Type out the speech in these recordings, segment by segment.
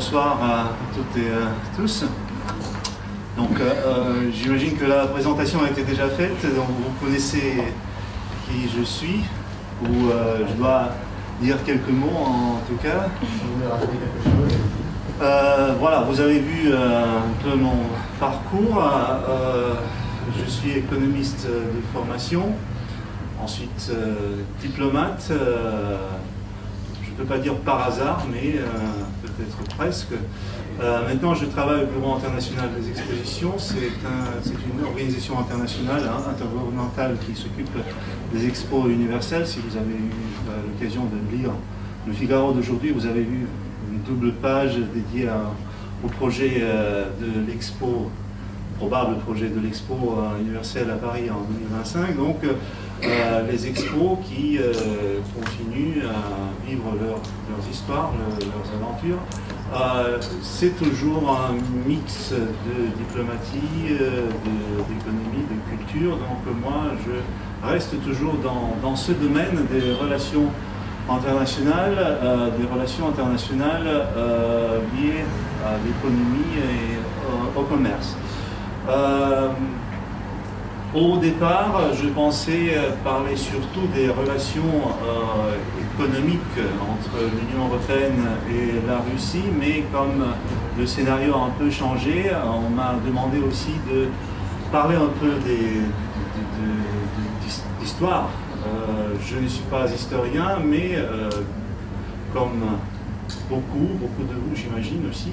bonsoir à toutes et à tous. Donc, j'imagine que la présentation a été déjà faite, donc vous connaissez qui je suis, ou je dois dire quelques mots en tout cas. Voilà, vous avez vu un peu mon parcours. Je suis économiste de formation, ensuite diplomate. Je ne peux pas dire par hasard, mais peut-être presque. Maintenant, je travaille au Bureau international des expositions. C'est une organisation internationale, intergouvernementale, qui s'occupe des expos universelles. Si vous avez eu l'occasion de lire Le Figaro d'aujourd'hui, vous avez vu une double page dédiée au projet de l'expo, probable projet de l'expo universelle à Paris en 2025. Donc, les expos qui continuent à vivre leurs histoires, leurs aventures. C'est toujours un mix de diplomatie, d'économie, de culture. Donc moi, je reste toujours dans ce domaine des relations internationales, liées à l'économie et au commerce. Au départ, je pensais parler surtout des relations économiques entre l'Union européenne et la Russie, mais comme le scénario a un peu changé, on m'a demandé aussi de parler un peu d'histoire. Je ne suis pas historien, mais comme beaucoup de vous, j'imagine aussi,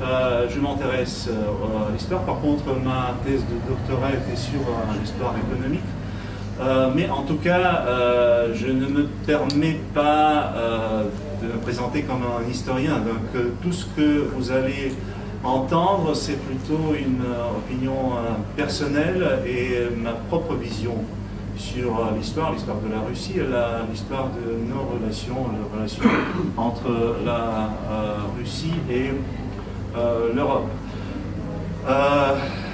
je m'intéresse à l'histoire. Par contre, ma thèse de doctorat était sur l'histoire économique. Mais en tout cas, je ne me permets pas de me présenter comme un historien. Donc, tout ce que vous allez entendre, c'est plutôt une opinion personnelle et ma propre vision sur l'histoire de la Russie et l'histoire de nos relations, les relations entre la Russie et l'Europe.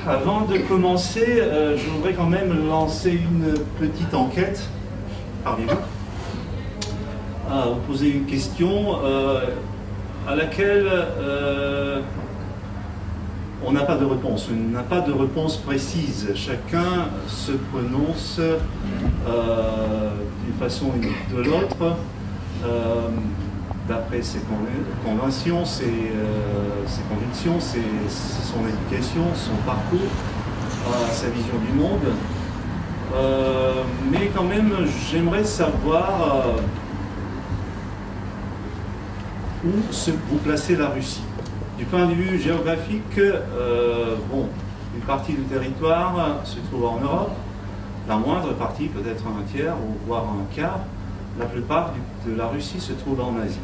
Avant de commencer, je voudrais quand même lancer une petite enquête parmi vous, vous poser une question à laquelle on n'a pas de réponse. On n'a pas de réponse précise. Chacun se prononce d'une façon ou de l'autre. D'après ses convictions, ses convictions, son éducation, son parcours, sa vision du monde. Mais quand même, j'aimerais savoir où vous placez la Russie. Du point de vue géographique, bon, une partie du territoire se trouve en Europe, la moindre partie, peut-être un tiers, ou voire un quart. La plupart de la Russie se trouve en Asie.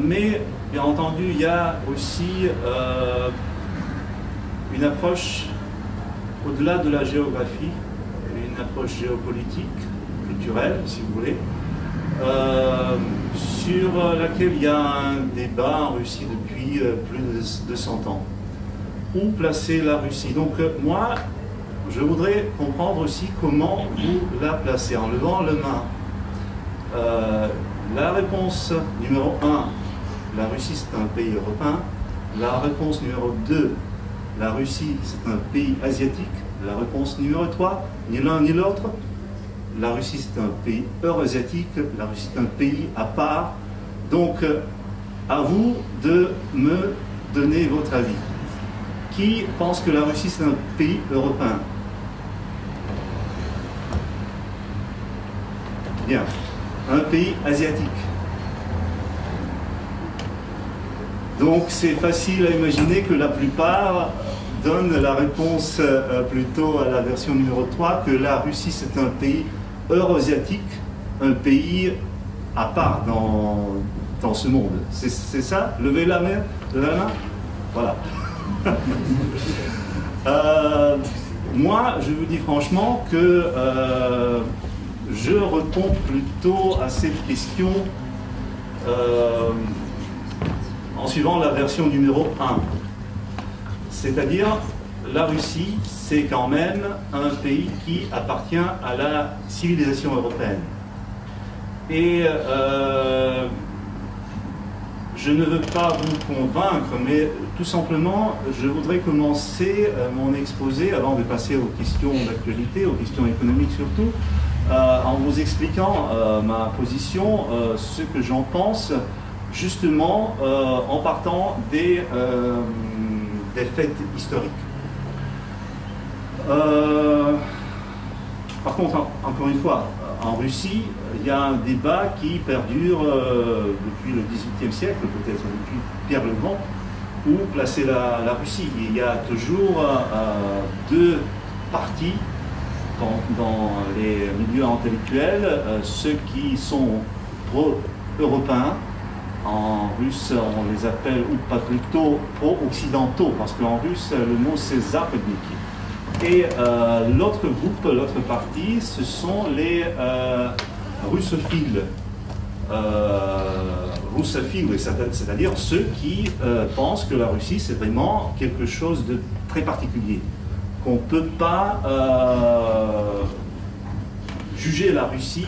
Mais, bien entendu, il y a aussi une approche au-delà de la géographie, une approche géopolitique, culturelle, si vous voulez, sur laquelle il y a un débat en Russie depuis plus de 100 ans. Où placer la Russie? Donc, moi, je voudrais comprendre aussi comment vous la placez, en levant la main. La réponse numéro 1, la Russie c'est un pays européen. La réponse numéro 2, la Russie c'est un pays asiatique. La réponse numéro 3, ni l'un ni l'autre. La Russie c'est un pays eurasiatique. La Russie c'est un pays à part. Donc, à vous de me donner votre avis. Qui pense que la Russie c'est un pays européen? Bien. Un pays asiatique. Donc c'est facile à imaginer que la plupart donnent la réponse plutôt à la version numéro 3, que la Russie c'est un pays eurasiatique, un pays à part dans ce monde. C'est ça? Levez la main. Voilà. Moi, je vous dis franchement que je réponds plutôt à cette question en suivant la version numéro 1. C'est-à-dire, la Russie, c'est quand même un pays qui appartient à la civilisation européenne. Et je ne veux pas vous convaincre, mais tout simplement, je voudrais commencer mon exposé, avant de passer aux questions d'actualité, aux questions économiques surtout, en vous expliquant ma position, ce que j'en pense, justement en partant des faits historiques. Par contre, encore une fois, en Russie, il y a un débat qui perdure depuis le XVIIIe siècle, peut-être depuis Pierre le Grand, où placer la Russie. Il y a toujours deux partis dans les milieux intellectuels, ceux qui sont pro-européens. En russe, on les appelle ou pas plutôt pro-occidentaux, parce qu'en russe, le mot c'est zapodniki. Et l'autre groupe, l'autre partie, ce sont les russophiles. Russophiles, c'est-à-dire ceux qui pensent que la Russie, c'est vraiment quelque chose de très particulier. Qu'on ne peut pas juger la Russie,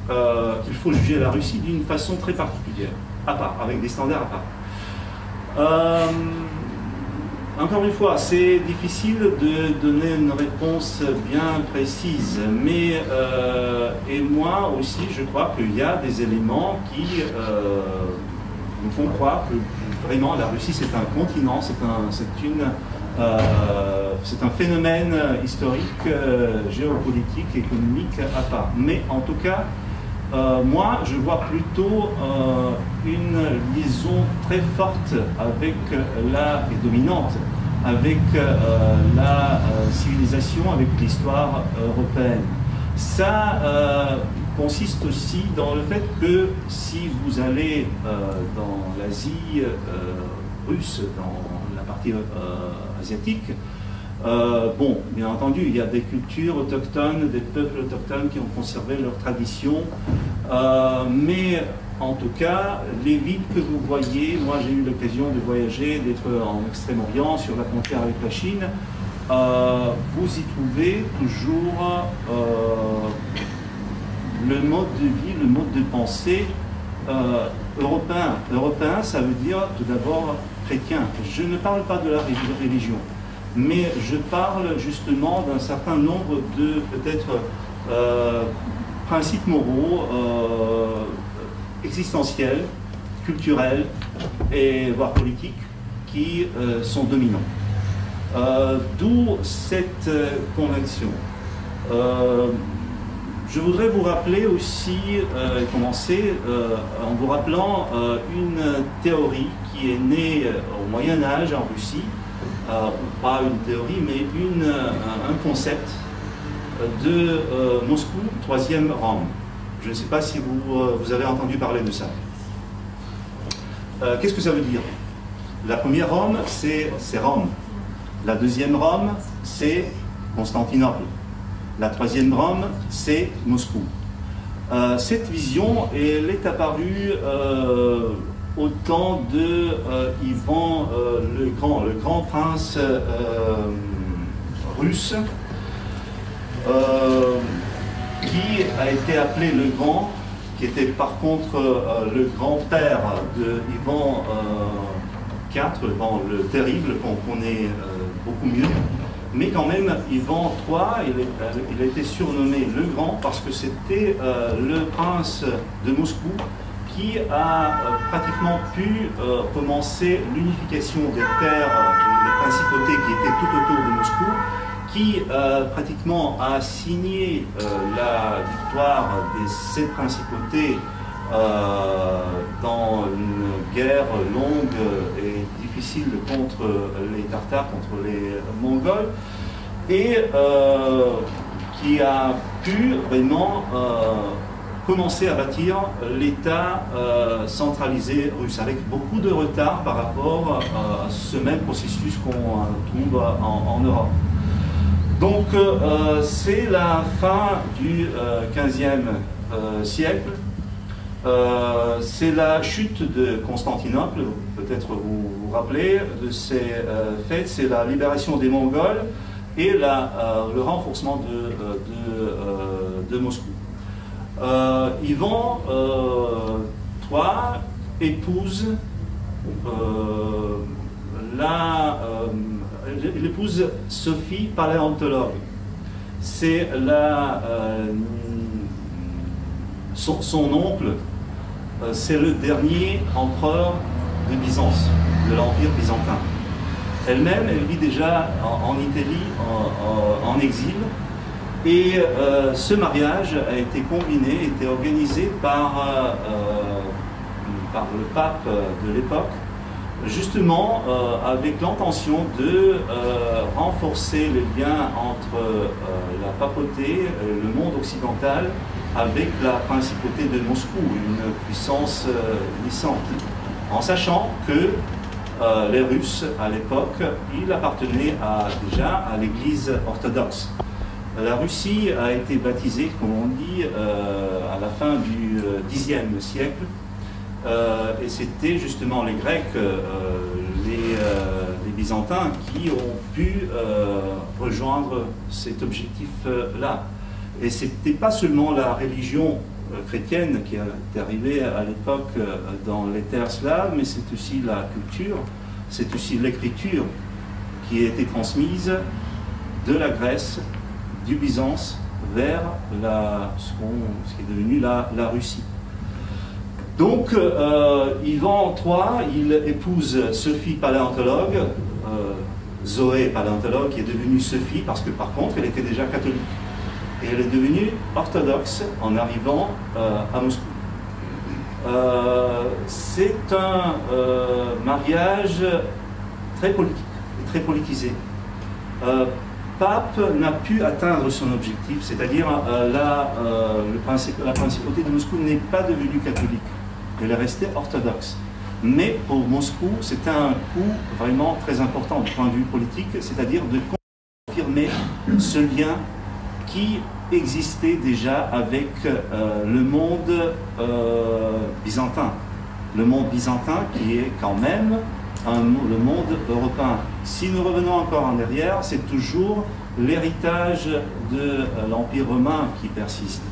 qu'il faut juger la Russie d'une façon très particulière, à part, avec des standards à part. Encore une fois, c'est difficile de donner une réponse bien précise, mais et moi aussi, je crois qu'il y a des éléments qui nous font croire que vraiment la Russie c'est un continent, c'est un phénomène historique, géopolitique, économique à part. Mais en tout cas, moi, je vois plutôt une liaison très forte avec et dominante, avec la civilisation, avec l'histoire européenne. Ça consiste aussi dans le fait que si vous allez dans l'Asie russe, dans la partie asiatique, bon, bien entendu, il y a des cultures autochtones, des peuples autochtones qui ont conservé leurs traditions, mais en tout cas, les villes que vous voyez, moi j'ai eu l'occasion de voyager, d'être en Extrême-Orient, sur la frontière avec la Chine, vous y trouvez toujours le mode de vie, le mode de pensée européen. Européen, ça veut dire tout d'abord chrétien. Je ne parle pas de la religion, mais je parle justement d'un certain nombre de, peut-être, principes moraux, existentiels, culturels et voire politiques qui sont dominants. D'où cette conviction. Je voudrais vous rappeler aussi, commencer en vous rappelant une théorie qui est née au Moyen-Âge en Russie, pas une théorie, mais un concept de Moscou, troisième Rome. Je ne sais pas si vous avez entendu parler de ça. Qu'est-ce que ça veut dire? La première Rome, c'est Rome. La deuxième Rome, c'est Constantinople. La troisième Rome, c'est Moscou. Cette vision, elle est apparue au temps de Ivan le grand prince russe, qui a été appelé le Grand, qui était par contre le grand-père de Ivan IV, le Terrible, qu'on connaît beaucoup mieux. Mais quand même, Ivan III, il a été surnommé le Grand parce que c'était le prince de Moscou qui a pratiquement pu commencer l'unification des terres, des principautés qui étaient tout autour de Moscou, qui pratiquement a signé la victoire de ces principautés dans une guerre longue et difficile contre les Tartares, contre les Mongols, et qui a pu vraiment commencer à bâtir l'État centralisé russe, avec beaucoup de retard par rapport à ce même processus qu'on trouve en Europe. Donc c'est la fin du XVe siècle, c'est la chute de Constantinople, peut-être vous vous rappelez de ces faits, c'est la libération des Mongols et le renforcement de Moscou. Ivan III épouse l'épouse Sophie, paléontologue. C'est son oncle, c'est le dernier empereur de Byzance, de l'Empire byzantin. Elle-même, elle vit déjà en Italie, en exil, et ce mariage a été combiné, été organisé par le pape de l'époque, justement avec l'intention de renforcer les liens entre la papauté, le monde occidental, avec la principauté de Moscou, une puissance naissante, en sachant que les Russes, à l'époque, ils appartenaient déjà à l'Église orthodoxe. La Russie a été baptisée, comme on dit, à la fin du Xe siècle, et c'était justement les Grecs, les Byzantins, qui ont pu rejoindre cet objectif-là. Et ce n'était pas seulement la religion chrétienne qui est arrivée à l'époque dans les terres slaves, mais c'est aussi la culture, c'est aussi l'écriture qui a été transmise de la Grèce, du Byzance, vers ce qui est devenu la Russie. Donc, Ivan III, il épouse Sophie, paléontologue, Zoé, paléontologue, qui est devenue Sophie, parce que par contre, elle était déjà catholique. Et elle est devenue orthodoxe en arrivant à Moscou. C'est un mariage très politique, très politisé. Pape n'a pu atteindre son objectif, c'est-à-dire la principauté de Moscou n'est pas devenue catholique. Elle est restée orthodoxe. Mais pour Moscou, c'était un coup vraiment très important du point de vue politique, c'est-à-dire de confirmer ce lien qui existait déjà avec le monde byzantin. Le monde byzantin qui est quand même le monde européen. Si nous revenons encore en arrière, c'est toujours l'héritage de l'Empire romain qui persiste.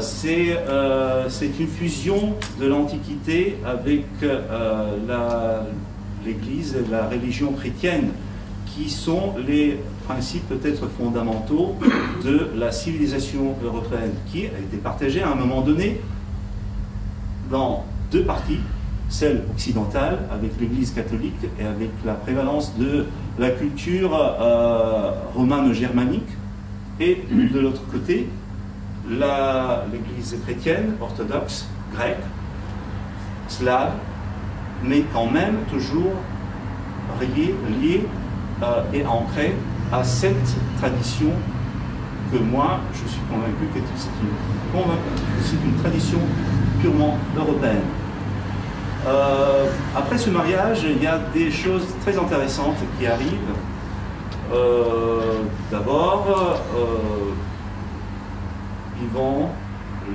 C'est une fusion de l'Antiquité avec l'Église et la religion chrétienne, qui sont les principes peut-être fondamentaux de la civilisation européenne, qui a été partagée à un moment donné dans deux parties, celle occidentale avec l'Église catholique et avec la prévalence de la culture romano-germanique, et de l'autre côté l'Église chrétienne, orthodoxe, grecque, slave, mais quand même toujours liée et ancrée à cette tradition que moi je suis convaincu que c'est une tradition purement européenne. Après ce mariage, il y a des choses très intéressantes qui arrivent. D'abord, Ivan,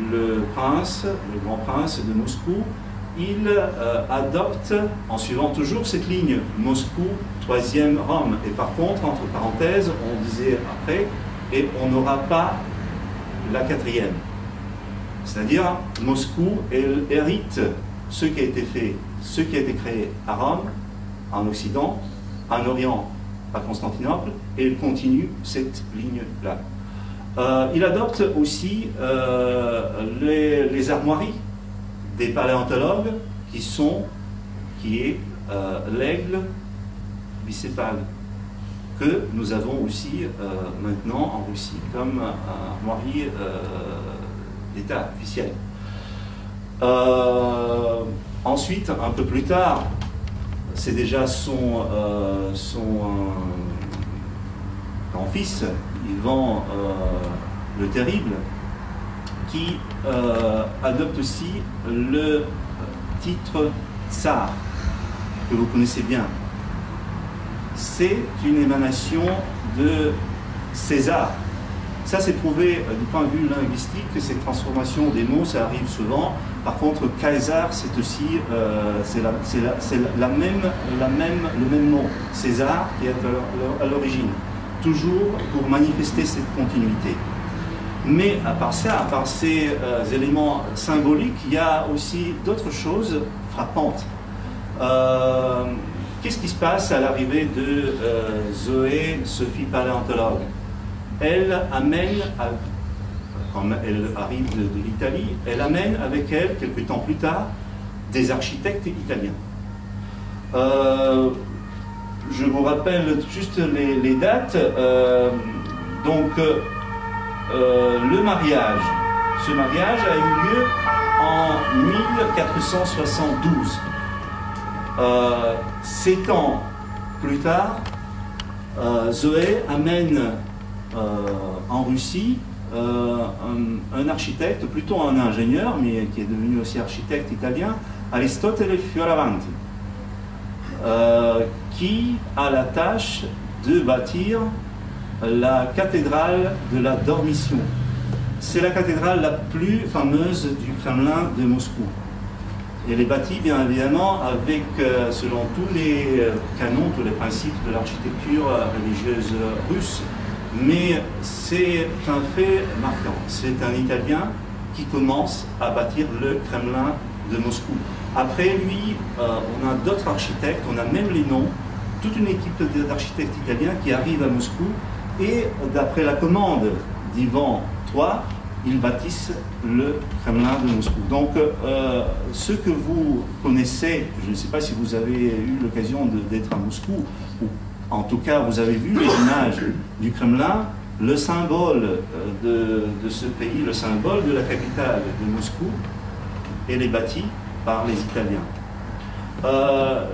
le grand prince de Moscou, il adopte, en suivant toujours cette ligne, Moscou, 3e Rome. Et par contre, entre parenthèses, on disait après, et on n'aura pas la 4e. C'est-à-dire, Moscou, elle hérite ce qui a été fait, ce qui a été créé à Rome, en Occident, en Orient, à Constantinople, et il continue cette ligne-là. Il adopte aussi les armoiries des paléontologues qui est l'aigle bicéphale, que nous avons aussi maintenant en Russie comme armoirie d'État officielle. Ensuite, un peu plus tard, c'est déjà son grand-fils, Ivan le Terrible, qui adopte aussi le titre tsar, que vous connaissez bien. C'est une émanation de César. Ça, c'est prouvé du point de vue linguistique que cette transformation des mots, ça arrive souvent. Par contre, Caesar, c'est aussi le même mot, César, qui est à l'origine. Toujours pour manifester cette continuité. Mais à part ça, à part ces éléments symboliques, il y a aussi d'autres choses frappante. Qu'est-ce qui se passe à l'arrivée de Zoé, Sophie paléontologue? Elle amène, quand elle arrive de l'Italie, elle amène avec elle, quelques temps plus tard, des architectes italiens. Je vous rappelle juste les dates. Le mariage, ce mariage a eu lieu en 1472. 7 ans plus tard, Zoé amène en Russie un architecte, plutôt un ingénieur, mais qui est devenu aussi architecte italien, Aristotele Fioravanti, qui a la tâche de bâtir la cathédrale de la Dormition. C'est la cathédrale la plus fameuse du Kremlin de Moscou. Elle est bâtie bien évidemment avec, selon tous les canons, tous les principes de l'architecture religieuse russe, mais c'est un fait marquant. C'est un Italien qui commence à bâtir le Kremlin de Moscou. Après lui, on a d'autres architectes, on a même les noms, toute une équipe d'architectes italiens qui arrivent à Moscou, et d'après la commande d'Ivan III, ils bâtissent le Kremlin de Moscou. Donc, ce que vous connaissez, je ne sais pas si vous avez eu l'occasion d'être à Moscou, ou en tout cas vous avez vu les images du Kremlin, le symbole de ce pays, le symbole de la capitale de Moscou, elle est bâtie par les Italiens.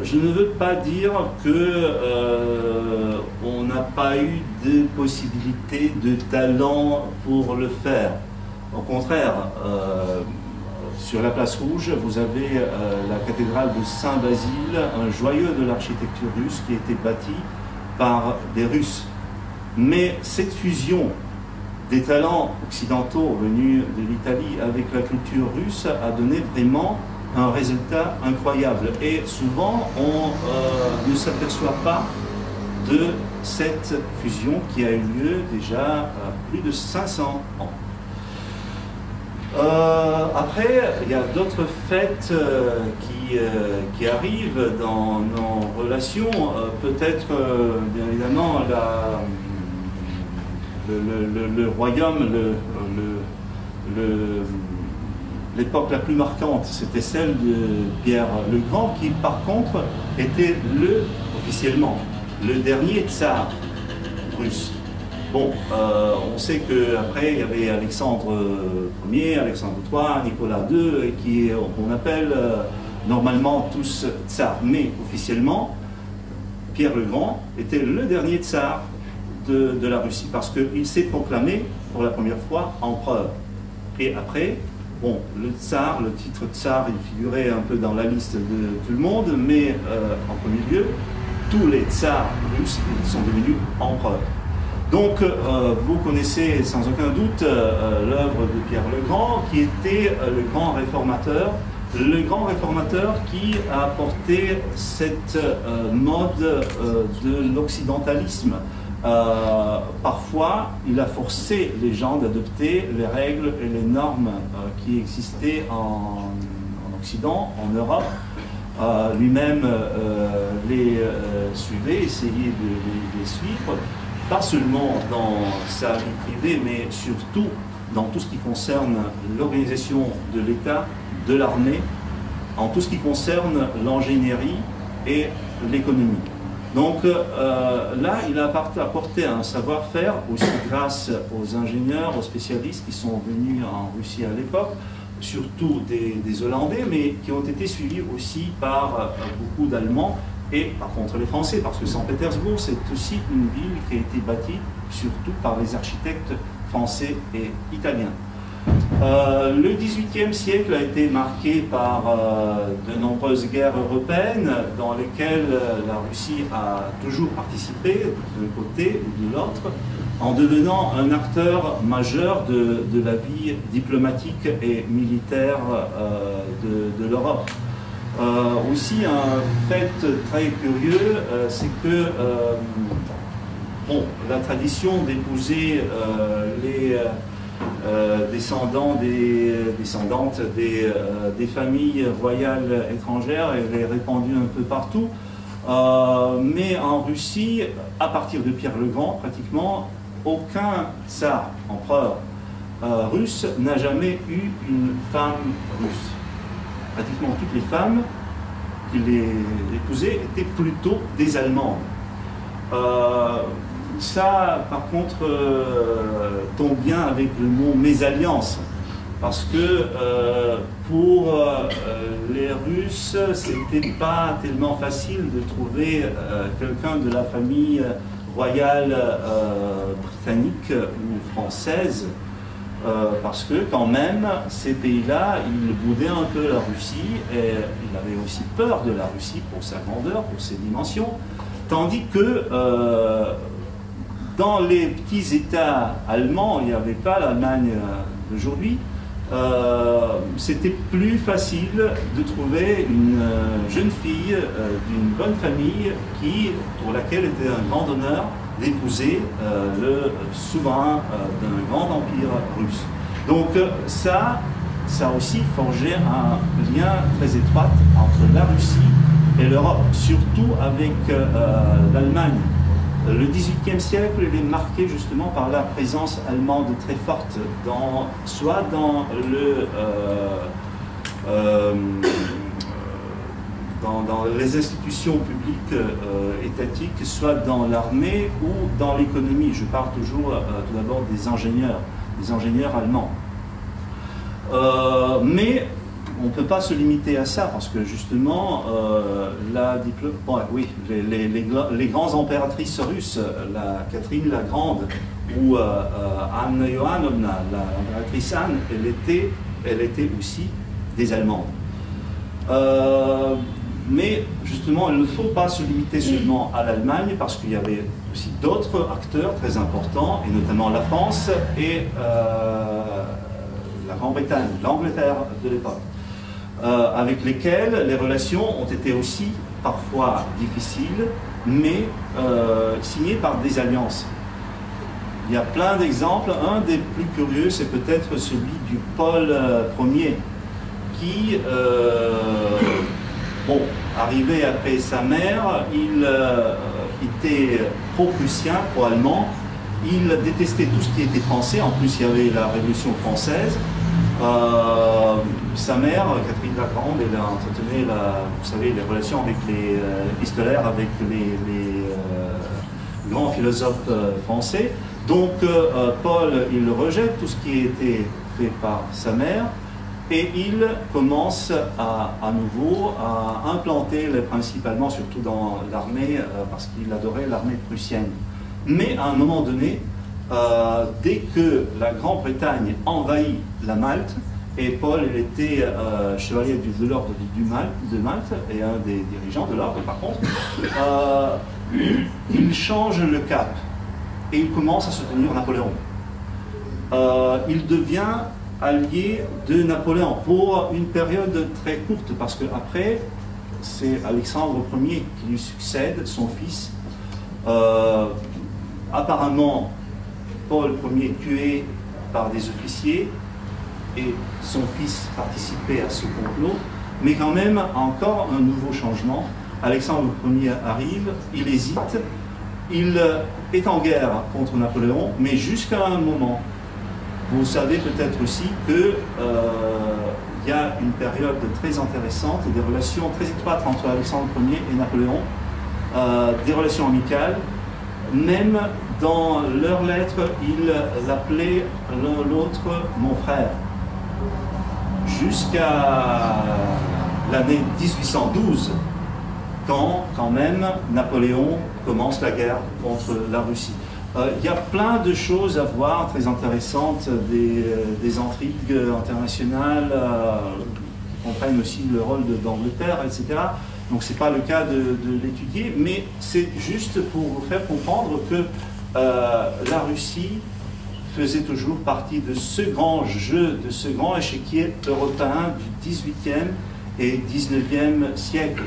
Je ne veux pas dire qu'on n'a pas eu de possibilité, de talent pour le faire. Au contraire, sur la place Rouge, vous avez la cathédrale de Saint-Basile, un joyau de l'architecture russe qui a été bâti par des Russes. Mais cette fusion des talents occidentaux venus de l'Italie avec la culture russe a donné vraiment un résultat incroyable. Et souvent, on ne s'aperçoit pas de cette fusion qui a eu lieu déjà plus de 500 ans. Après, il y a d'autres fêtes qui arrivent dans nos relations. Peut-être, bien évidemment, le royaume, l'époque la plus marquante, c'était celle de Pierre le Grand, qui par contre était officiellement le dernier tsar russe. Bon, on sait qu'après il y avait Alexandre Ier, Alexandre III, Nicolas II, qu'on appelle normalement tous tsars. Mais officiellement, Pierre le Grand était le dernier tsar de la Russie, parce qu'il s'est proclamé pour la première fois empereur. Et après, bon, le tsar, le titre tsar, il figurait un peu dans la liste de tout le monde, mais en premier lieu, tous les tsars russes ils sont devenus empereurs. Donc, vous connaissez sans aucun doute l'œuvre de Pierre le Grand, qui était le grand réformateur qui a apporté cette mode de l'occidentalisme. Parfois, il a forcé les gens d'adopter les règles et les normes qui existaient en Occident, en Europe. Lui-même les suivait, essayait de les suivre, pas seulement dans sa vie privée, mais surtout dans tout ce qui concerne l'organisation de l'État, de l'armée, en tout ce qui concerne l'ingénierie et l'économie. Donc là, il a apporté un savoir-faire aussi grâce aux ingénieurs, aux spécialistes qui sont venus en Russie à l'époque, surtout des Hollandais, mais qui ont été suivis aussi par beaucoup d'Allemands et par contre les Français, parce que Saint-Pétersbourg, c'est aussi une ville qui a été bâtie surtout par les architectes français et italiens. Le XVIIIe siècle a été marqué par de nombreuses guerres européennes dans lesquelles la Russie a toujours participé d'un côté ou de l'autre, en devenant un acteur majeur de la vie diplomatique et militaire de l'Europe. Aussi un fait très curieux, c'est que la tradition d'épouser descendantes des familles royales étrangères. Elle est répandue un peu partout. Mais en Russie, à partir de Pierre le Grand, pratiquement, aucun tsar, empereur russe n'a jamais eu une femme russe. Pratiquement toutes les femmes qu'il épousait étaient plutôt des Allemandes. Ça, par contre, tombe bien avec le mot mésalliance, parce que pour les Russes, c'était pas tellement facile de trouver quelqu'un de la famille royale britannique ou française, parce que quand même, ces pays-là, ils boudaient un peu la Russie, et ils avaient aussi peur de la Russie pour sa grandeur, pour ses dimensions, tandis que dans les petits États allemands, il n'y avait pas l'Allemagne d'aujourd'hui, c'était plus facile de trouver une jeune fille d'une bonne famille pour laquelle était un grand honneur d'épouser le souverain d'un grand empire russe. Donc ça a aussi forgé un lien très étroit entre la Russie et l'Europe, surtout avec l'Allemagne. Le XVIIIe siècle, il est marqué justement par la présence allemande très forte, soit dans les institutions publiques étatiques, soit dans l'armée ou dans l'économie. Je parle toujours tout d'abord des ingénieurs allemands. Mais on ne peut pas se limiter à ça, parce que justement, les grandes impératrices russes, la Catherine la Grande ou Anne Johannovna, l'impératrice Anne, elle était aussi des Allemandes. Mais justement, il ne faut pas se limiter seulement à l'Allemagne, parce qu'il y avait aussi d'autres acteurs très importants, et notamment la France et la Grande-Bretagne, l'Angleterre de l'époque. Avec lesquels les relations ont été aussi parfois difficiles, mais signées par des alliances. Il y a plein d'exemples. Un des plus curieux, c'est peut-être celui du Paul Ier, qui, arrivé après sa mère, il était pro-prussien, pro-allemand. Il détestait tout ce qui était français. En plus, il y avait la Révolution française. Sa mère, Catherine la Grande, elle entretenait vous savez, les relations avec les épistolaires, avec les grands philosophes français. Donc Paul, il rejette tout ce qui a été fait par sa mère, et il commence à nouveau à implanter, principalement, surtout dans l'armée, parce qu'il adorait l'armée prussienne. Mais à un moment donné, dès que la Grande-Bretagne envahit la Malte, et Paul il était chevalier de l'ordre de Malte et un des dirigeants de l'ordre, par contre, il change le cap et il commence à soutenir Napoléon. Il devient allié de Napoléon pour une période très courte, parce qu'après, c'est Alexandre Ier qui lui succède, son fils. Apparemment, Paul Ier tué par des officiers, et son fils participait à ce complot, mais quand même encore un nouveau changement. Alexandre Ier arrive, il hésite, il est en guerre contre Napoléon, mais jusqu'à un moment. Vous savez peut-être aussi qu'il y a une période très intéressante, des relations très étroites entre Alexandre Ier et Napoléon, des relations amicales. Même dans leurs lettres, ils l'appelaient l'un l'autre mon frère. Jusqu'à l'année 1812, quand même Napoléon commence la guerre contre la Russie. Il y a plein de choses à voir, très intéressantes, des intrigues internationales qui comprennent aussi le rôle d'Angleterre, etc. Donc ce n'est pas le cas de l'étudier, mais c'est juste pour vous faire comprendre que la Russie faisait toujours partie de ce grand jeu, de ce grand échiquier européen du XVIIIe et XIXe siècle,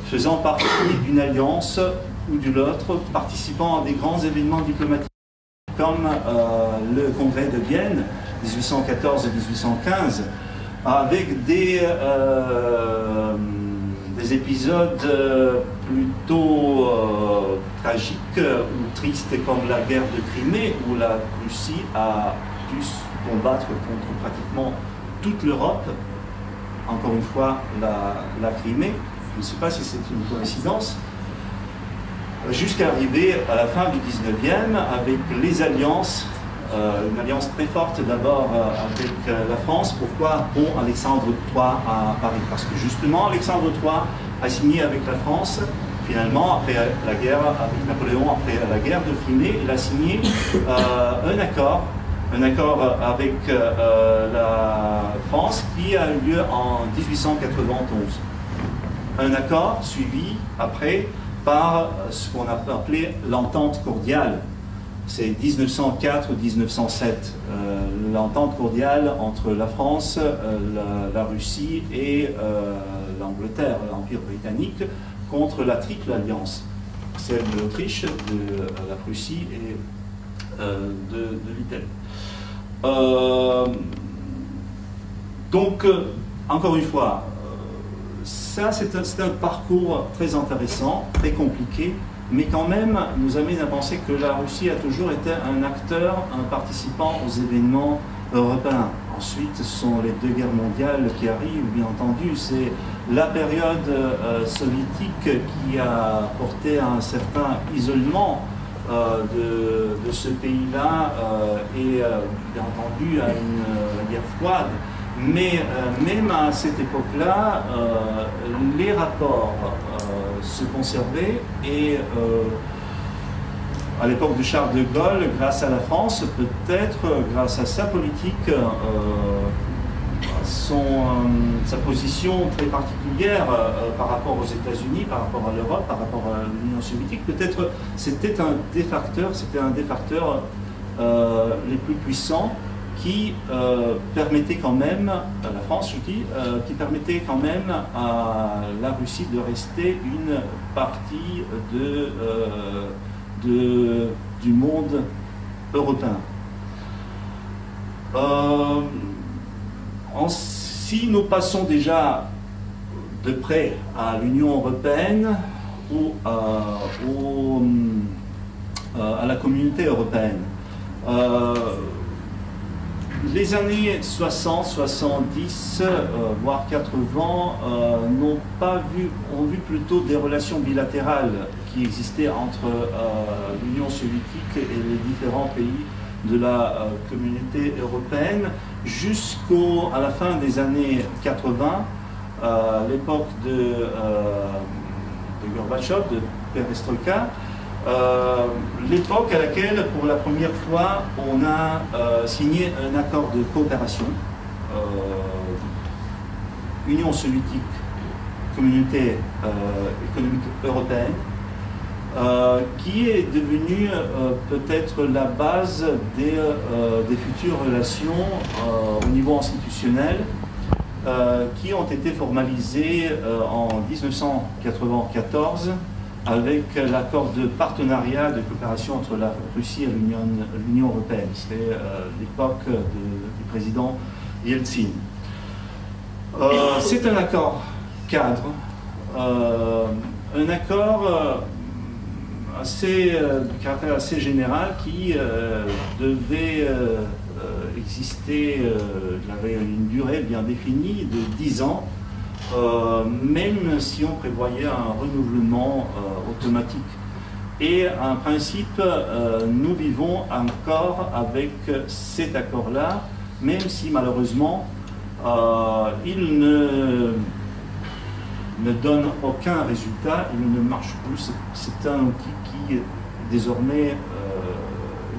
faisant partie d'une alliance ou d'une autre, participant à des grands événements diplomatiques comme le Congrès de Vienne, 1814 et 1815, avec des épisodes plutôt tragiques ou tristes, comme la guerre de Crimée, où la Russie a dû combattre contre pratiquement toute l'Europe. Encore une fois, la Crimée, je ne sais pas si c'est une coïncidence, jusqu'à arriver à la fin du 19e avec les alliances, une alliance très forte d'abord avec la France. Pourquoi pont Alexandre III à Paris? Parce que justement Alexandre III a signé avec la France, finalement après la guerre avec Napoléon, après la guerre de Crimée, il a signé un accord avec la France qui a eu lieu en 1891. Un accord suivi après par ce qu'on a appelé l'entente cordiale. C'est 1904-1907, l'entente cordiale entre la France, la Russie et l'Angleterre, l'Empire britannique, contre la triple alliance, celle de l'Autriche, de la Prussie et de l'Italie. Donc, encore une fois, ça c'est un parcours très intéressant, très compliqué, mais quand même nous amène à penser que la Russie a toujours été un acteur, un participant aux événements européens. Ensuite, ce sont les deux guerres mondiales qui arrivent, bien entendu. C'est la période soviétique qui a porté à un certain isolement de ce pays-là et bien entendu à une guerre froide. Mais même à cette époque-là, les rapports se conservaient et à l'époque de Charles de Gaulle, grâce à la France, peut-être grâce à sa politique, sa position très particulière par rapport aux États-Unis, par rapport à l'Europe, par rapport à l'Union soviétique, peut-être c'était un des facteurs les plus puissants qui permettait quand même, à la France je dis, qui permettait quand même à la Russie de rester une partie du monde européen. Si nous passons déjà de près à l'Union européenne ou à la communauté européenne, les années 60, 70, voire 80 ont vu plutôt des relations bilatérales qui existaient entre l'Union soviétique et les différents pays de la communauté européenne jusqu'à la fin des années 80, l'époque de Gorbatchev, de Perestroïka, l'époque à laquelle, pour la première fois, on a signé un accord de coopération Union soviétique, Communauté économique européenne, qui est devenue peut-être la base des futures relations au niveau institutionnel, qui ont été formalisées en 1994 avec l'accord de partenariat de coopération entre la Russie et l'Union européenne. C'est l'époque du président Yeltsin. C'est un accord cadre, un accord de caractère assez général qui devait exister, il avait une durée bien définie de 10 ans, même si on prévoyait un renouvellement automatique. Et en principe, nous vivons encore avec cet accord-là, même si malheureusement, il ne donne aucun résultat, il ne marche plus. C'est un outil qui est désormais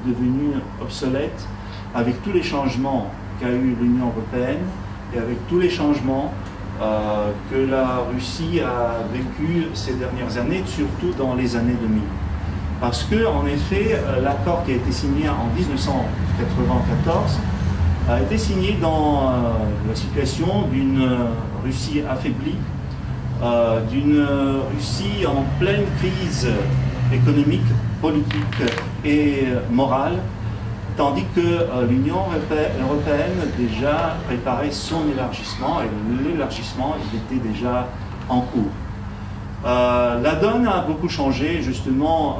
est devenu obsolète avec tous les changements qu'a eu l'Union européenne et avec tous les changements que la Russie a vécu ces dernières années, surtout dans les années 2000. Parce que, en effet, l'accord qui a été signé en 1994 a été signé dans la situation d'une Russie affaiblie, d'une Russie en pleine crise économique, politique et morale, tandis que l'Union européenne déjà préparait son élargissement, et l'élargissement était déjà en cours. La donne a beaucoup changé justement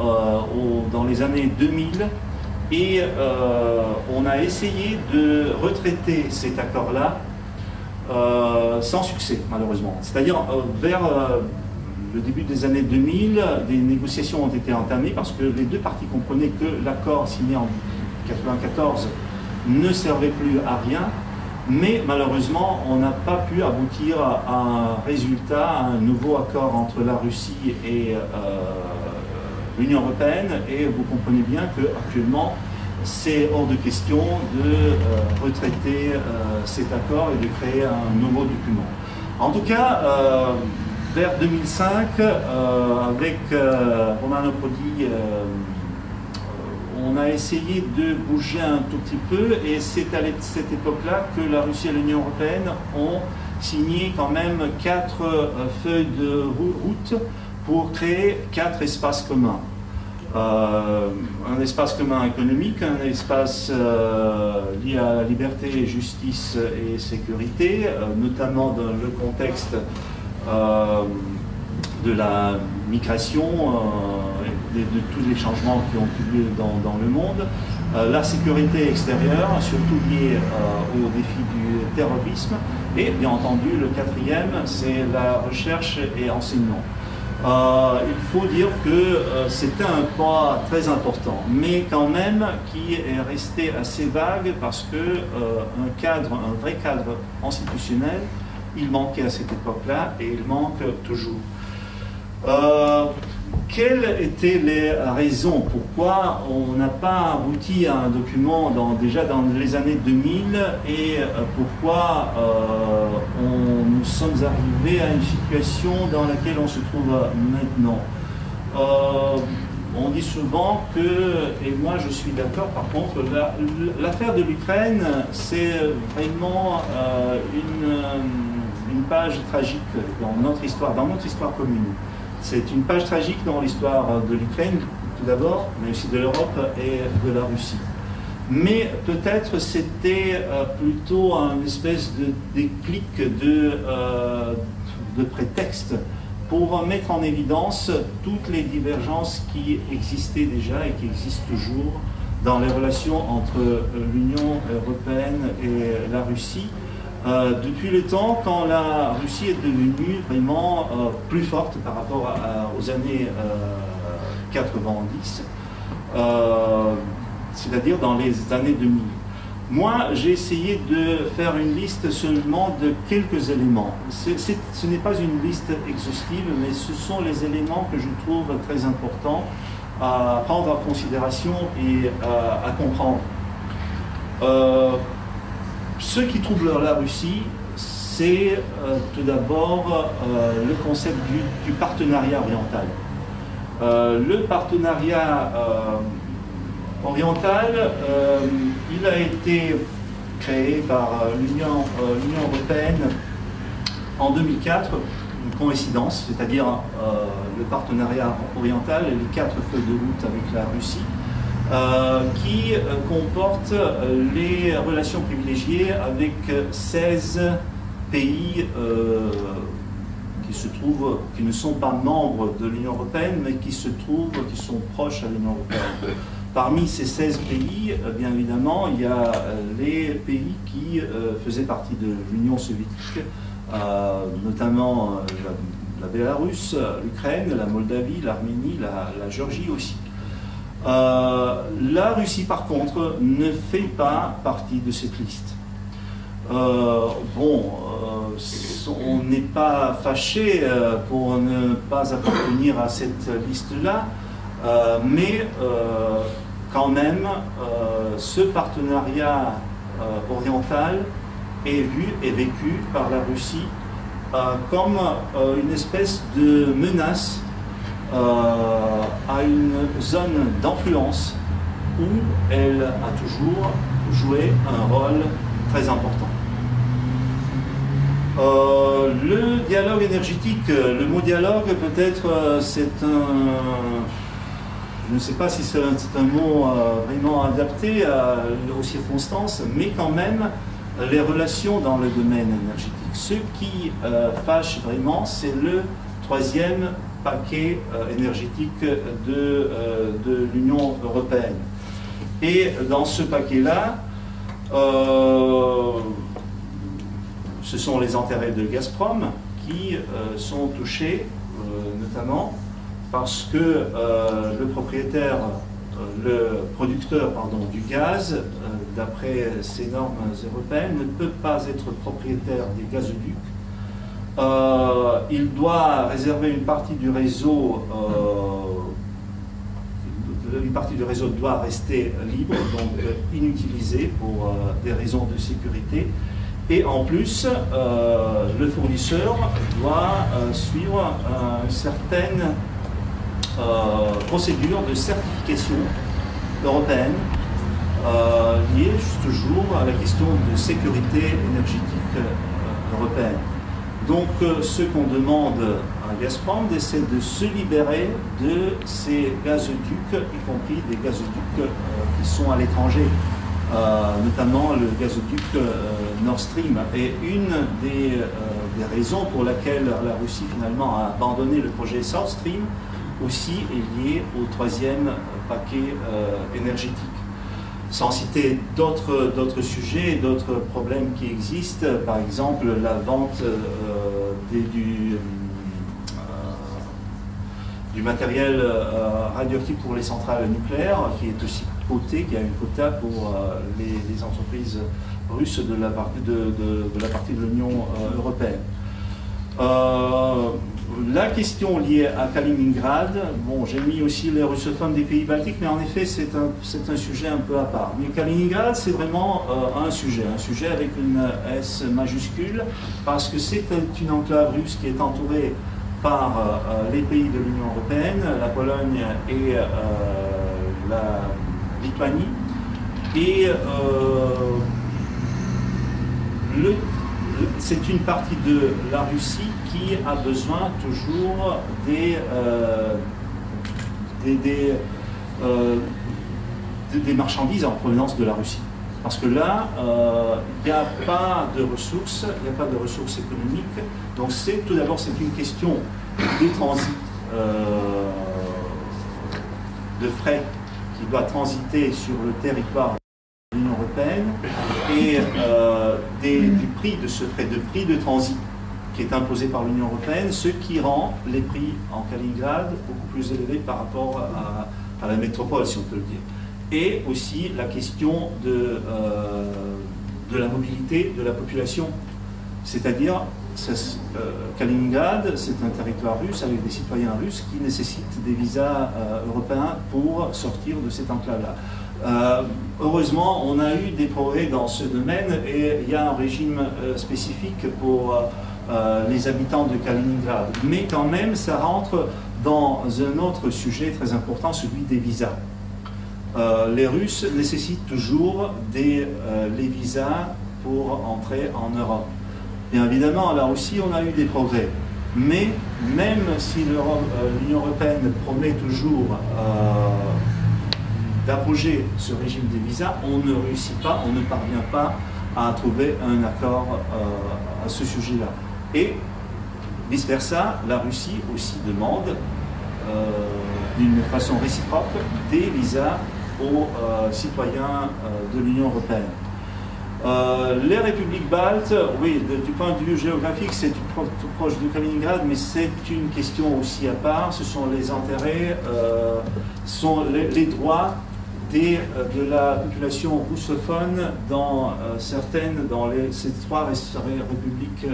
dans les années 2000 et on a essayé de retraiter cet accord-là sans succès malheureusement. C'est-à-dire vers le début des années 2000, des négociations ont été entamées parce que les deux parties comprenaient que l'accord signé en 1994 ne servait plus à rien. Mais malheureusement, on n'a pas pu aboutir à un résultat, à un nouveau accord entre la Russie et l'Union européenne. Et vous comprenez bien qu'actuellement, c'est hors de question de retraiter cet accord et de créer un nouveau document. En tout cas, vers 2005, avec Romano Prodi, on a essayé de bouger un tout petit peu et c'est à cette époque-là que la Russie et l'Union européenne ont signé quand même 4 feuilles de route pour créer 4 espaces communs. Un espace commun économique, un espace lié à la liberté, justice et sécurité, notamment dans le contexte de la migration, de tous les changements qui ont eu lieu dans le monde, la sécurité extérieure, surtout liée au défi du terrorisme, et bien entendu le 4e, c'est la recherche et enseignement. Il faut dire que c'était un pas très important, mais quand même qui est resté assez vague parce que un vrai cadre institutionnel, il manquait à cette époque-là et il manque toujours. Quelles étaient les raisons? Pourquoi on n'a pas abouti à un document déjà dans les années 2000 et pourquoi nous sommes arrivés à une situation dans laquelle on se trouve maintenant? On dit souvent que, et moi je suis d'accord par contre, l'affaire de l'Ukraine c'est vraiment une page tragique dans notre histoire commune. C'est une page tragique dans l'histoire de l'Ukraine, tout d'abord, mais aussi de l'Europe et de la Russie. Mais peut-être c'était plutôt une espèce de déclic de prétexte pour mettre en évidence toutes les divergences qui existaient déjà et qui existent toujours dans les relations entre l'Union européenne et la Russie. Depuis le temps quand la Russie est devenue vraiment plus forte par rapport aux années 90, c'est-à-dire dans les années 2000. Moi, j'ai essayé de faire une liste seulement de quelques éléments. Ce n'est pas une liste exhaustive, mais ce sont les éléments que je trouve très importants à prendre en considération et à comprendre. Ce qui trouble la Russie, c'est tout d'abord le concept du partenariat oriental. Le partenariat oriental, il a été créé par l'Union européenne en 2004, une coïncidence, c'est-à-dire le partenariat oriental et les 4 feuilles de route avec la Russie. Qui comporte les relations privilégiées avec 16 pays qui ne sont pas membres de l'Union européenne, mais qui sont proches à l'Union européenne. Parmi ces 16 pays, bien évidemment, il y a les pays qui faisaient partie de l'Union soviétique, notamment la Bélarus, l'Ukraine, la Moldavie, l'Arménie, la Géorgie aussi. La Russie, par contre, ne fait pas partie de cette liste. On n'est pas fâché pour ne pas appartenir à cette liste-là, mais quand même, ce partenariat oriental est vu et vécu par la Russie comme une espèce de menace à une zone d'influence où elle a toujours joué un rôle très important. Le dialogue énergétique, le mot dialogue peut-être c'est je ne sais pas si c'est un mot vraiment adapté aux circonstances, mais quand même, les relations dans le domaine énergétique. Ce qui fâche vraiment, c'est le troisième paquet énergétique de l'Union européenne. Et dans ce paquet-là, ce sont les intérêts de Gazprom qui sont touchés, notamment parce que le producteur du gaz, d'après ces normes européennes, ne peut pas être propriétaire des gazoducs. Il doit réserver une partie du réseau. Une partie du réseau doit rester libre, donc inutilisée pour des raisons de sécurité. Et en plus, le fournisseur doit suivre une certaine procédure de certification européenne liée toujours à la question de sécurité énergétique européenne. Donc ce qu'on demande à Gazprom, c'est de se libérer de ces gazoducs, y compris des gazoducs qui sont à l'étranger, notamment le gazoduc Nord Stream. Et une des raisons pour laquelle la Russie finalement a abandonné le projet South Stream aussi est liée au troisième paquet énergétique. Sans citer d'autres sujets, d'autres problèmes qui existent, par exemple la vente du matériel radioactif pour les centrales nucléaires, qui est aussi coté, qui a une quota pour les entreprises russes de la partie de l'Union européenne. La question liée à Kaliningrad, bon, j'ai mis aussi les russophones des pays baltiques, mais en effet c'est un sujet un peu à part. Mais Kaliningrad, c'est vraiment un sujet avec une S majuscule, parce que c'est une enclave russe qui est entourée par les pays de l'Union européenne, la Pologne et la Lituanie. Et c'est une partie de la Russie qui a besoin toujours des marchandises en provenance de la Russie. Parce que là, il n'y a pas de ressources, économiques. Donc tout d'abord, c'est une question de transit, de fret qui doit transiter sur le territoire de l'Union européenne et du prix de ce fret, de prix de transit qui est imposé par l'Union européenne, ce qui rend les prix en Kaliningrad beaucoup plus élevés par rapport à la métropole, si on peut le dire. Et aussi la question de la mobilité de la population. C'est-à-dire, Kaliningrad, c'est un territoire russe avec des citoyens russes qui nécessitent des visas européens pour sortir de cette enclave-là. Heureusement, on a eu des progrès dans ce domaine et il y a un régime spécifique pour les habitants de Kaliningrad. Mais quand même, ça rentre dans un autre sujet très important, celui des visas. Les Russes nécessitent toujours les visas pour entrer en Europe. Bien évidemment, là aussi, on a eu des progrès. Mais même si l'Union européenne promet toujours d'abroger ce régime des visas, on ne réussit pas, on ne parvient pas à trouver un accord à ce sujet-là. Et vice-versa, la Russie aussi demande d'une façon réciproque des visas aux citoyens de l'Union européenne. Les républiques baltes, oui, du point de vue géographique, c'est tout proche de Kaliningrad, mais c'est une question aussi à part. Ce sont les intérêts, sont les droits de la population russophone dans ces trois républiques,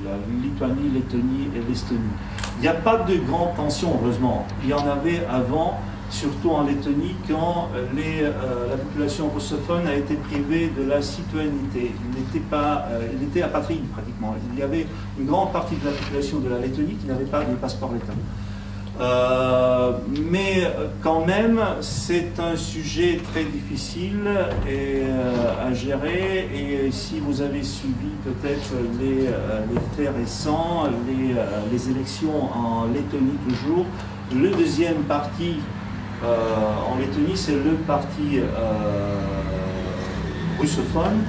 la Lituanie, Lettonie et l'Estonie. Il n'y a pas de grande tension, heureusement. Il y en avait avant, surtout en Lettonie, quand la population russophone a été privée de la citoyenneté. Il était apatride pratiquement. Il y avait une grande partie de la population de la Lettonie qui n'avait pas de passeport letton. Mais quand même, c'est un sujet très difficile à gérer. Et si vous avez suivi peut-être les faits récents, les élections en Lettonie toujours, le deuxième parti en Lettonie, c'est le parti russophone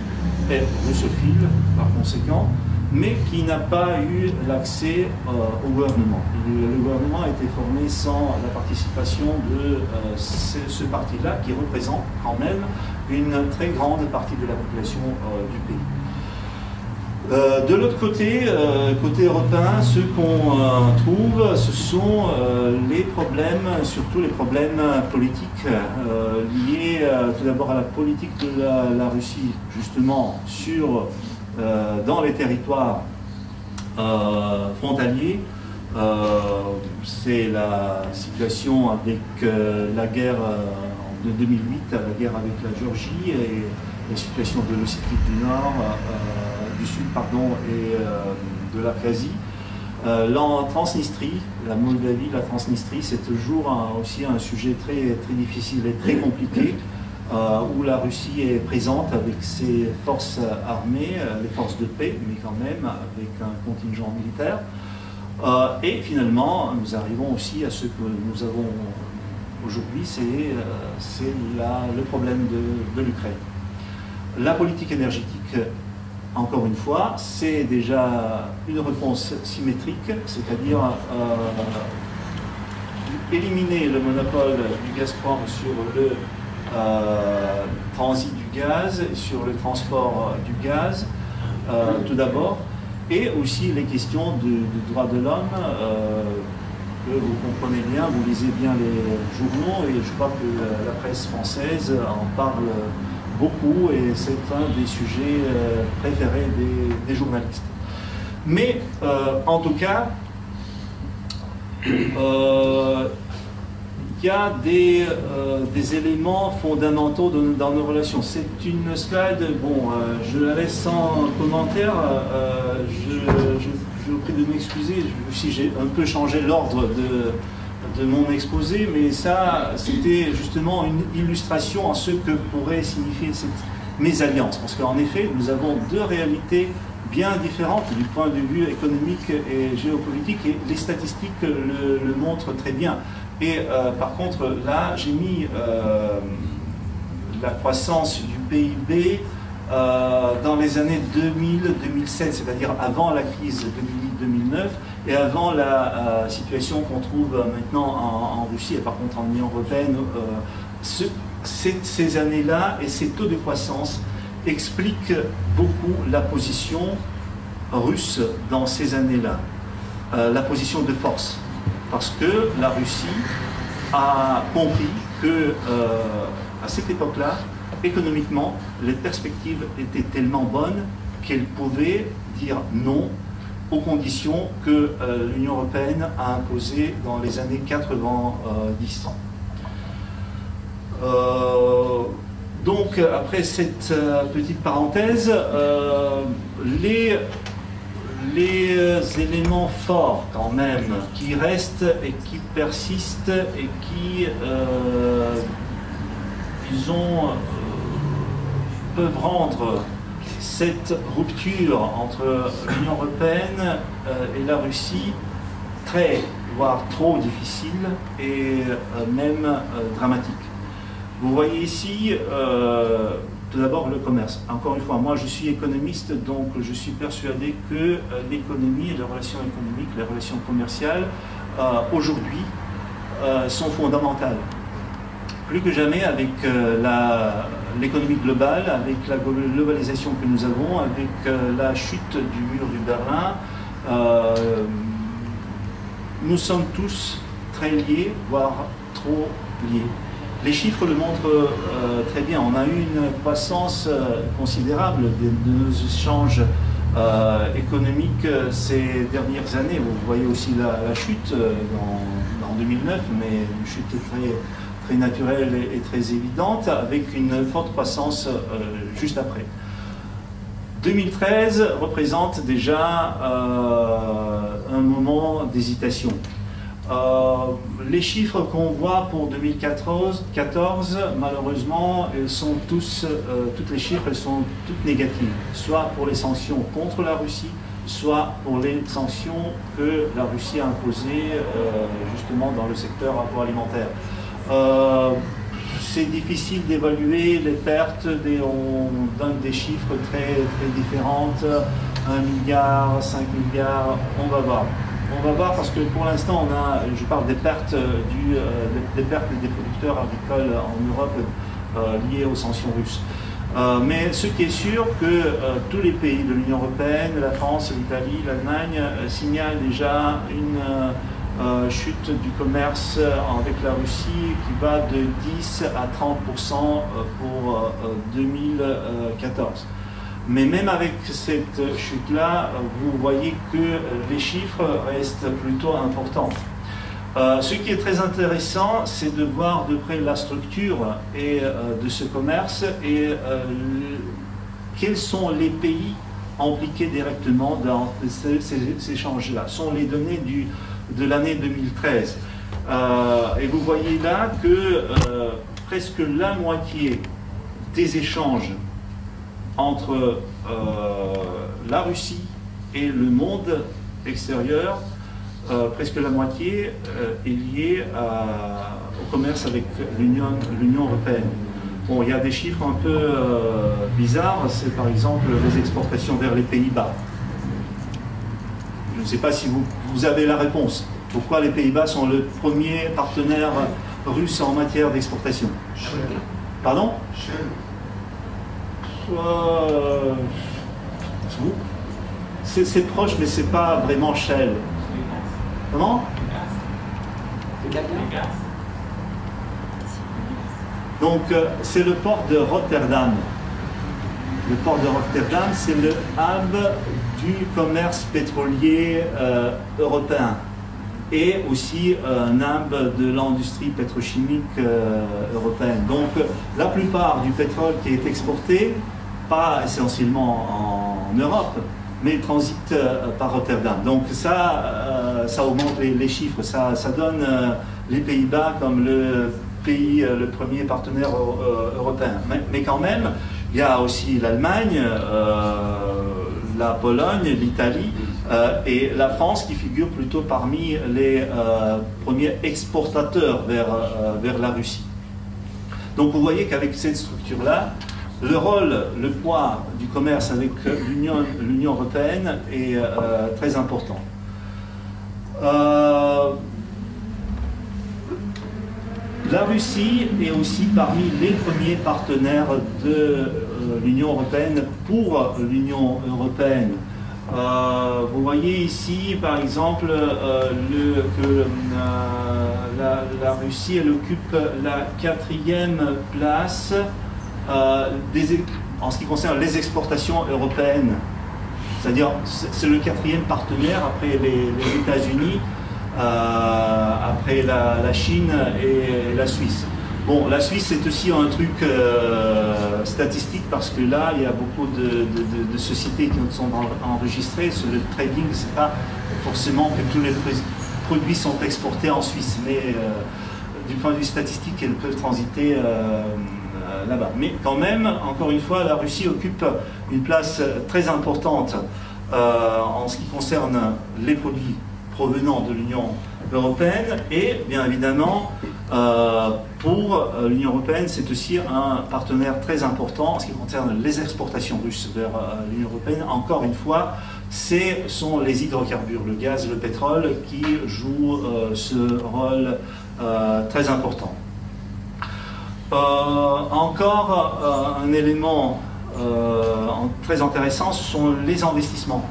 et russophile par conséquent, mais qui n'a pas eu l'accès au gouvernement. Le gouvernement a été formé sans la participation de ce parti-là, qui représente quand même une très grande partie de la population du pays. De l'autre côté, côté européen, ce qu'on trouve, ce sont les problèmes, surtout les problèmes politiques liés tout d'abord à la politique de la Russie, justement, dans les territoires frontaliers. C'est la situation avec la guerre de 2008, la guerre avec la Géorgie et la situation de l'Ossétie du Sud et de l'Abkhazie. La Transnistrie, la Moldavie, la Transnistrie, c'est toujours aussi un sujet très, très difficile et très compliqué, où la Russie est présente avec ses forces armées, les forces de paix, mais quand même avec un contingent militaire. Et finalement, nous arrivons aussi à ce que nous avons aujourd'hui, c'est le problème de l'Ukraine. La politique énergétique, encore une fois, c'est déjà une réponse symétrique, c'est-à-dire éliminer le monopole du Gazprom sur le transit du gaz, sur le transport du gaz, tout d'abord, et aussi les questions du droit de l'homme, que vous comprenez bien, vous lisez bien les journaux, et je crois que la presse française en parle beaucoup, et c'est un des sujets préférés des journalistes. Mais en tout cas, il y a des éléments fondamentaux dans nos relations. C'est une slide, bon, je la laisse sans commentaire, je vous prie de m'excuser si j'ai un peu changé l'ordre de mon exposé, mais ça, c'était justement une illustration à ce que pourrait signifier cette mésalliance. Parce qu'en effet, nous avons deux réalités bien différentes du point de vue économique et géopolitique, et les statistiques le montrent très bien. Et par contre, là, j'ai mis la croissance du PIB dans les années 2000-2007, c'est-à-dire avant la crise 2008-2009 et avant la situation qu'on trouve maintenant en Russie et par contre en Union européenne. Ces années-là et ces taux de croissance expliquent beaucoup la position russe dans ces années-là, la position de force. Parce que la Russie a compris que à cette époque-là, économiquement, les perspectives étaient tellement bonnes qu'elle pouvait dire non aux conditions que l'Union européenne a imposées dans les années 90. Donc, après cette petite parenthèse, les éléments forts quand même qui restent et qui persistent et qui, disons, peuvent rendre cette rupture entre l'Union européenne et la Russie très, voire trop difficile et même dramatique. Vous voyez ici tout d'abord le commerce. Encore une fois, moi je suis économiste, donc je suis persuadé que l'économie et les relations économiques, les relations commerciales aujourd'hui sont fondamentales. Plus que jamais avec l'économie globale, avec la globalisation que nous avons, avec la chute du mur du Berlin, nous sommes tous très liés, voire trop liés. Les chiffres le montrent très bien. On a eu une croissance considérable de nos échanges économiques ces dernières années. Vous voyez aussi la chute en 2009, mais une chute très naturelle et très évidente, avec une forte croissance juste après. 2013 représente déjà un moment d'hésitation. Les chiffres qu'on voit pour 2014, malheureusement, toutes les chiffres sont toutes négatives, soit pour les sanctions contre la Russie, soit pour les sanctions que la Russie a imposées justement dans le secteur agroalimentaire. C'est difficile d'évaluer les pertes, on donne des chiffres très différents, 1 milliard, 5 milliards, on va voir. On va voir parce que pour l'instant, je parle des pertes, des pertes des producteurs agricoles en Europe liées aux sanctions russes. Mais ce qui est sûr, que tous les pays de l'Union européenne, la France, l'Italie, l'Allemagne, signalent déjà une chute du commerce avec la Russie qui va de 10 à 30% pour 2014. Mais même avec cette chute-là, vous voyez que les chiffres restent plutôt importants. Ce qui est très intéressant, c'est de voir de près la structure de ce commerce et quels sont les pays impliqués directement dans ces échanges-là. Ce sont les données de l'année 2013. Et vous voyez là que presque la moitié des échanges entre la Russie et le monde extérieur, presque la moitié est liée au commerce avec l'Union européenne. Bon, il y a des chiffres un peu bizarres, c'est par exemple les exportations vers les Pays-Bas. Je ne sais pas si vous avez la réponse. Pourquoi les Pays-Bas sont le premier partenaire russe en matière d'exportation? Pardon? C'est proche, mais c'est pas vraiment Shell. Comment? Donc, c'est le port de Rotterdam. Le port de Rotterdam, c'est le hub du commerce pétrolier européen et aussi un hub de l'industrie pétrochimique européenne. Donc, la plupart du pétrole qui est exporté, pas essentiellement en Europe, mais transite par Rotterdam. Donc ça augmente les chiffres, ça donne les Pays-Bas comme le premier partenaire européen. Mais quand même, il y a aussi l'Allemagne, la Pologne, l'Italie et la France qui figurent plutôt parmi les premiers exportateurs vers la Russie. Donc vous voyez qu'avec cette structure-là, le rôle, le poids du commerce avec l'Union européenne est très important. La Russie est aussi parmi les premiers partenaires de l'Union européenne pour l'Union européenne. Vous voyez ici, par exemple, que la Russie elle occupe la 4e place en ce qui concerne les exportations européennes. C'est-à-dire, c'est le 4e partenaire après les États-Unis, après la Chine et la Suisse. Bon, la Suisse, c'est aussi un truc statistique parce que là, il y a beaucoup de sociétés qui sont enregistrées. Sur le trading, c'est pas forcément que tous les produits sont exportés en Suisse, mais du point de vue statistique, elles peuvent transiter là-bas. Mais quand même, encore une fois, la Russie occupe une place très importante en ce qui concerne les produits provenant de l'Union européenne et bien évidemment pour l'Union européenne c'est aussi un partenaire très important en ce qui concerne les exportations russes vers l'Union européenne. Encore une fois, ce sont les hydrocarbures, le gaz, le pétrole qui jouent ce rôle très important. Encore un élément très intéressant, ce sont les investissements.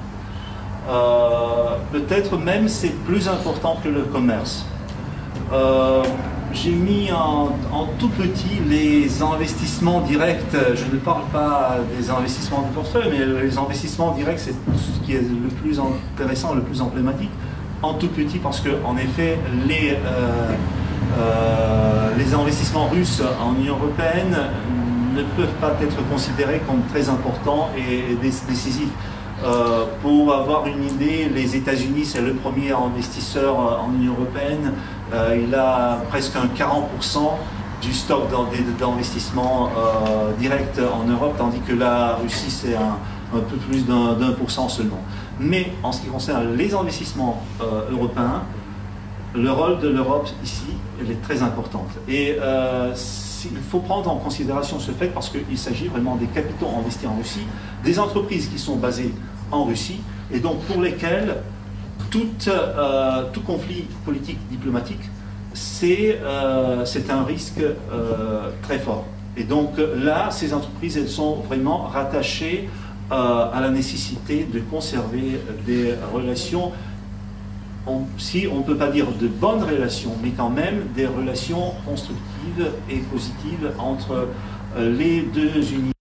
Peut-être même c'est plus important que le commerce. J'ai mis en tout petit les investissements directs. Je ne parle pas des investissements de portefeuille, mais les investissements directs, c'est ce qui est le plus intéressant, le plus emblématique. En tout petit parce que, en effet, les investissements russes en Union européenne ne peuvent pas être considérés comme très importants et décisifs. Pour avoir une idée, les États-Unis, c'est le premier investisseur en Union européenne. Il a presque un 40% du stock d'investissement direct en Europe, tandis que la Russie, c'est un peu plus d'1% seulement. Mais en ce qui concerne les investissements européens, le rôle de l'Europe ici, elle est très importante. Et il faut prendre en considération ce fait parce qu'il s'agit vraiment des capitaux investis en Russie, des entreprises qui sont basées en Russie et donc pour lesquelles tout conflit politique, diplomatique, c'est un risque très fort. Et donc là, ces entreprises, elles sont vraiment rattachées à la nécessité de conserver des relations, si on ne peut pas dire de bonnes relations, mais quand même des relations constructives et positives entre les deux unités.